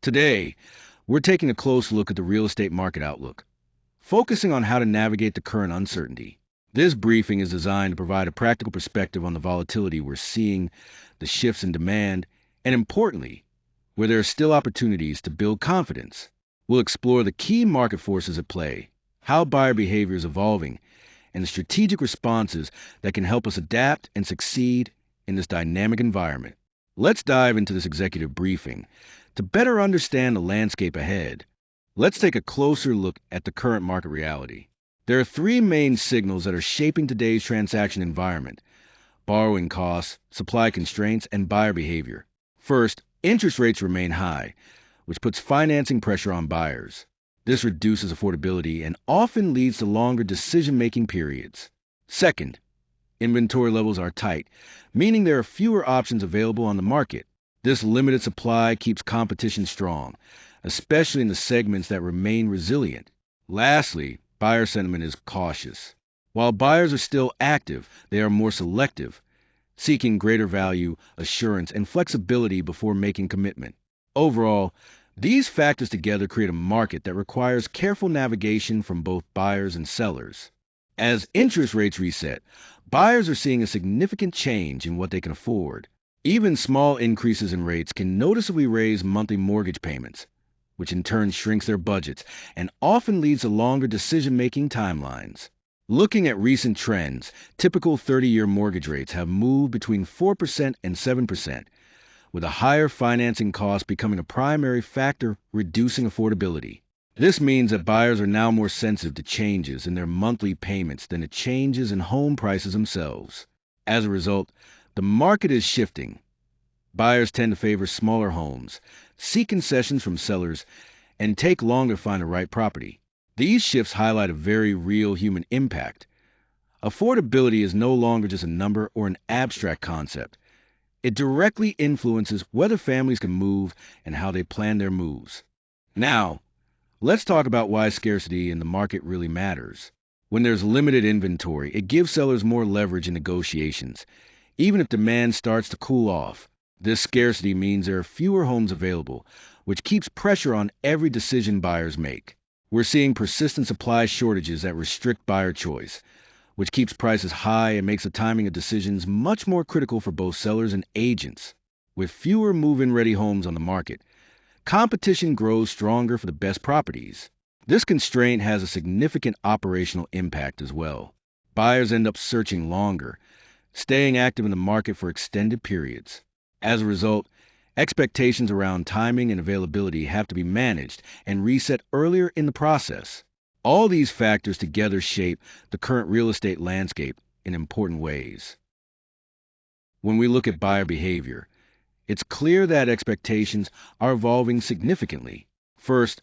Today, we're taking a close look at the real estate market outlook, focusing on how to navigate the current uncertainty. This briefing is designed to provide a practical perspective on the volatility we're seeing, the shifts in demand, and importantly, where there are still opportunities to build confidence. We'll explore the key market forces at play, how buyer behavior is evolving, and the strategic responses that can help us adapt and succeed in this dynamic environment. Let's dive into this executive briefing to better understand the landscape ahead. Let's take a closer look at the current market reality. There are three main signals that are shaping today's transaction environment: borrowing costs, supply constraints, and buyer behavior. First, interest rates remain high, which puts financing pressure on buyers. This reduces affordability and often leads to longer decision-making periods. Second, inventory levels are tight, meaning there are fewer options available on the market. This limited supply keeps competition strong, especially in the segments that remain resilient. Lastly, buyer sentiment is cautious. While buyers are still active, they are more selective, seeking greater value, assurance, and flexibility before making commitment. Overall, these factors together create a market that requires careful navigation from both buyers and sellers. As interest rates reset, buyers are seeing a significant change in what they can afford. Even small increases in rates can noticeably raise monthly mortgage payments, which in turn shrinks their budgets and often leads to longer decision-making timelines. Looking at recent trends, typical 30-year mortgage rates have moved between 4% and 7%, with a higher financing cost becoming a primary factor reducing affordability. This means that buyers are now more sensitive to changes in their monthly payments than to changes in home prices themselves. As a result, the market is shifting. Buyers tend to favor smaller homes, seek concessions from sellers, and take longer to find the right property. These shifts highlight a very real human impact. Affordability is no longer just a number or an abstract concept. It directly influences whether families can move and how they plan their moves. Now, let's talk about why scarcity in the market really matters. When there's limited inventory, it gives sellers more leverage in negotiations, even if demand starts to cool off. This scarcity means there are fewer homes available, which keeps pressure on every decision buyers make. We're seeing persistent supply shortages that restrict buyer choice, which keeps prices high and makes the timing of decisions much more critical for both sellers and agents. With fewer move-in ready homes on the market, competition grows stronger for the best properties. This constraint has a significant operational impact as well. Buyers end up searching longer, staying active in the market for extended periods. As a result, expectations around timing and availability have to be managed and reset earlier in the process. All these factors together shape the current real estate landscape in important ways. When we look at buyer behavior, it's clear that expectations are evolving significantly. First,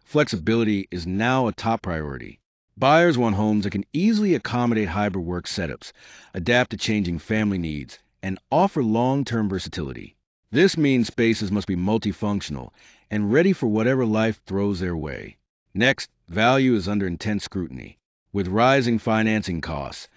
flexibility is now a top priority. Buyers want homes that can easily accommodate hybrid work setups, adapt to changing family needs, and offer long-term versatility. This means spaces must be multifunctional and ready for whatever life throws their way. Next, value is under intense scrutiny. With rising financing costs,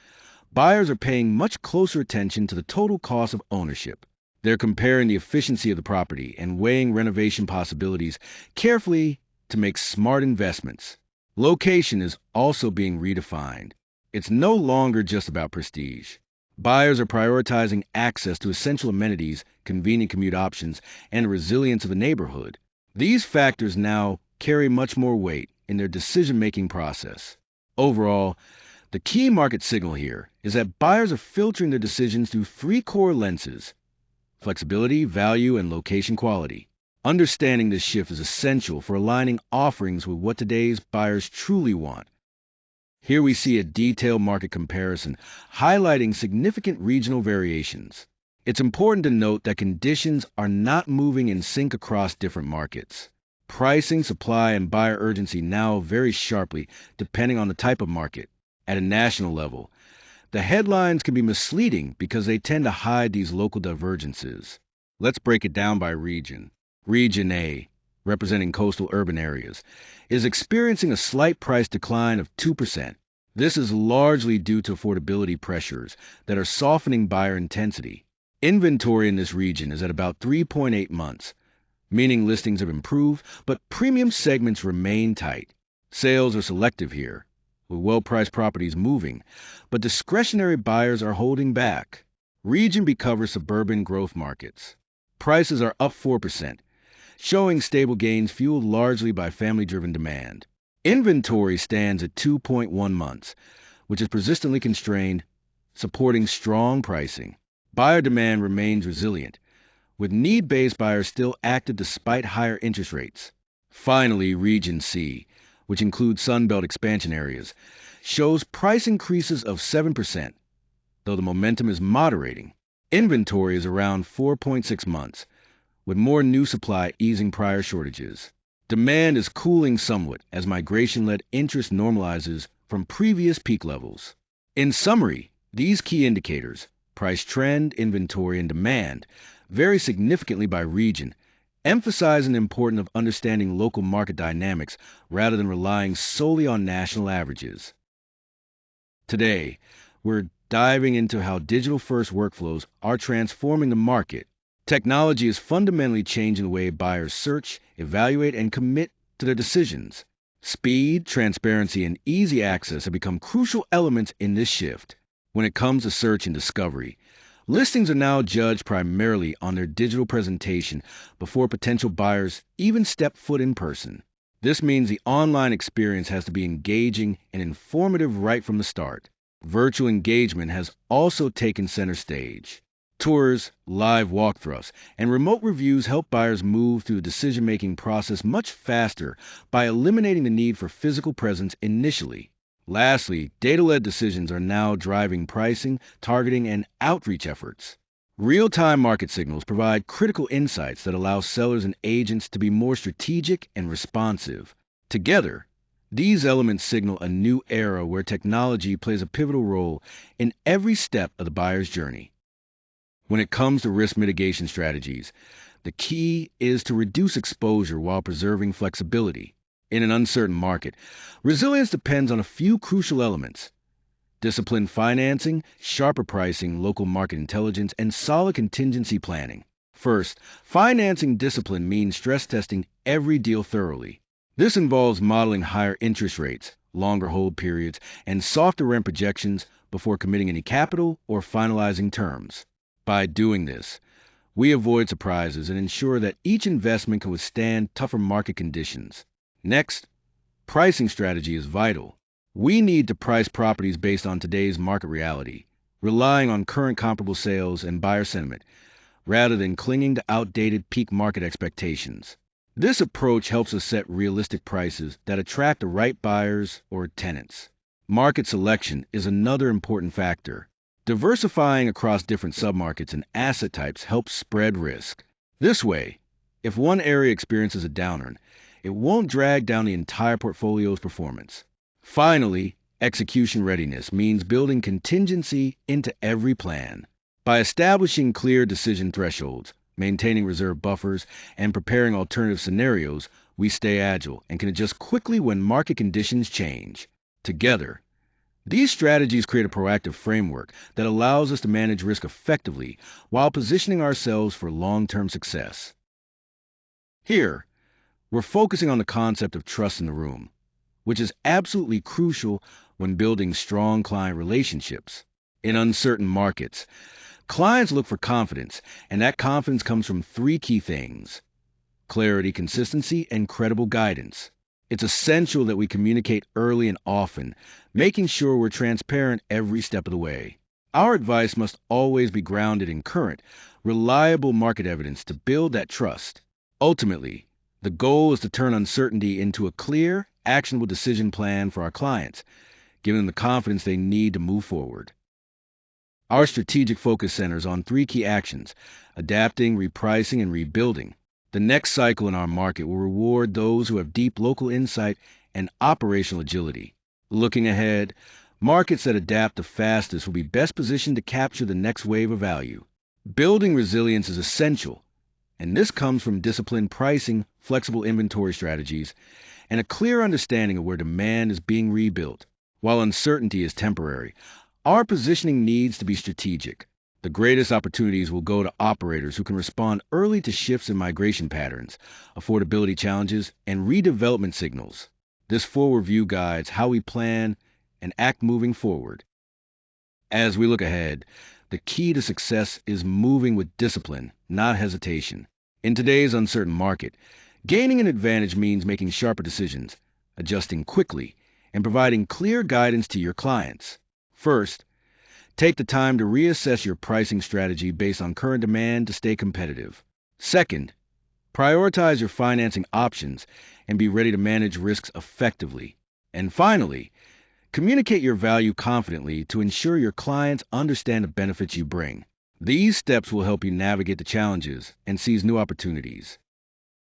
buyers are paying much closer attention to the total cost of ownership. They're comparing the efficiency of the property and weighing renovation possibilities carefully to make smart investments. Location is also being redefined. It's no longer just about prestige. Buyers are prioritizing access to essential amenities, convenient commute options, and resilience of the neighborhood. These factors now carry much more weight in their decision-making process. Overall, the key market signal here is that buyers are filtering their decisions through three core lenses: flexibility, value, and location quality. Understanding this shift is essential for aligning offerings with what today's buyers truly want. Here we see a detailed market comparison highlighting significant regional variations. It's important to note that conditions are not moving in sync across different markets. Pricing, supply, and buyer urgency now vary sharply depending on the type of market. At a national level, the headlines can be misleading because they tend to hide these local divergences. Let's break it down by region. Region A, representing coastal urban areas, is experiencing a slight price decline of 2%. This is largely due to affordability pressures that are softening buyer intensity. Inventory in this region is at about 3.8 months, meaning listings have improved, but premium segments remain tight. Sales are selective here, with well-priced properties moving, but discretionary buyers are holding back. Region B covers suburban growth markets. Prices are up 4%, showing stable gains fueled largely by family-driven demand. Inventory stands at 2.1 months, which is persistently constrained, supporting strong pricing. Buyer demand remains resilient, with need-based buyers still active despite higher interest rates. Finally, Region C, which includes Sunbelt expansion areas, shows price increases of 7%, though the momentum is moderating. Inventory is around 4.6 months, with more new supply easing prior shortages. Demand is cooling somewhat as migration-led interest normalizes from previous peak levels. In summary, these key indicators, price trend, inventory, and demand, vary significantly by region, emphasizing the importance of understanding local market dynamics rather than relying solely on national averages. Today, we're diving into how digital-first workflows are transforming the market. Technology is fundamentally changing the way buyers search, evaluate, and commit to their decisions. Speed, transparency, and easy access have become crucial elements in this shift. When it comes to search and discovery, listings are now judged primarily on their digital presentation before potential buyers even step foot in person. This means the online experience has to be engaging and informative right from the start. Virtual engagement has also taken center stage. Tours, live walkthroughs, and remote reviews help buyers move through the decision-making process much faster by eliminating the need for physical presence initially. Lastly, data-led decisions are now driving pricing, targeting, and outreach efforts. Real-time market signals provide critical insights that allow sellers and agents to be more strategic and responsive. Together, these elements signal a new era where technology plays a pivotal role in every step of the buyer's journey. When it comes to risk mitigation strategies, the key is to reduce exposure while preserving flexibility. In an uncertain market, resilience depends on a few crucial elements: disciplined financing, sharper pricing, local market intelligence, and solid contingency planning. First, financing discipline means stress testing every deal thoroughly. This involves modeling higher interest rates, longer hold periods, and softer rent projections before committing any capital or finalizing terms. By doing this, we avoid surprises and ensure that each investment can withstand tougher market conditions. Next, pricing strategy is vital. We need to price properties based on today's market reality, relying on current comparable sales and buyer sentiment, rather than clinging to outdated peak market expectations. This approach helps us set realistic prices that attract the right buyers or tenants. Market selection is another important factor. Diversifying across different submarkets and asset types helps spread risk. This way, if one area experiences a downturn, it won't drag down the entire portfolio's performance. Finally, execution readiness means building contingency into every plan. By establishing clear decision thresholds, maintaining reserve buffers, and preparing alternative scenarios, we stay agile and can adjust quickly when market conditions change. Together, these strategies create a proactive framework that allows us to manage risk effectively while positioning ourselves for long-term success. Here, we're focusing on the concept of trust in the room, which is absolutely crucial when building strong client relationships. In uncertain markets, clients look for confidence, and that confidence comes from three key things: clarity, consistency, and credible guidance. It's essential that we communicate early and often, making sure we're transparent every step of the way. Our advice must always be grounded in current, reliable market evidence to build that trust. Ultimately, the goal is to turn uncertainty into a clear, actionable decision plan for our clients, giving them the confidence they need to move forward. Our strategic focus centers on three key actions: adapting, repricing, and rebuilding. The next cycle in our market will reward those who have deep local insight and operational agility. Looking ahead, markets that adapt the fastest will be best positioned to capture the next wave of value. Building resilience is essential, and this comes from disciplined pricing, flexible inventory strategies, and a clear understanding of where demand is being rebuilt. While uncertainty is temporary, our positioning needs to be strategic. The greatest opportunities will go to operators who can respond early to shifts in migration patterns, affordability challenges, and redevelopment signals. This forward view guides how we plan and act moving forward. As we look ahead, the key to success is moving with discipline, not hesitation. In today's uncertain market, gaining an advantage means making sharper decisions, adjusting quickly, and providing clear guidance to your clients. First, take the time to reassess your pricing strategy based on current demand to stay competitive. Second, prioritize your financing options and be ready to manage risks effectively. And finally, communicate your value confidently to ensure your clients understand the benefits you bring. These steps will help you navigate the challenges and seize new opportunities.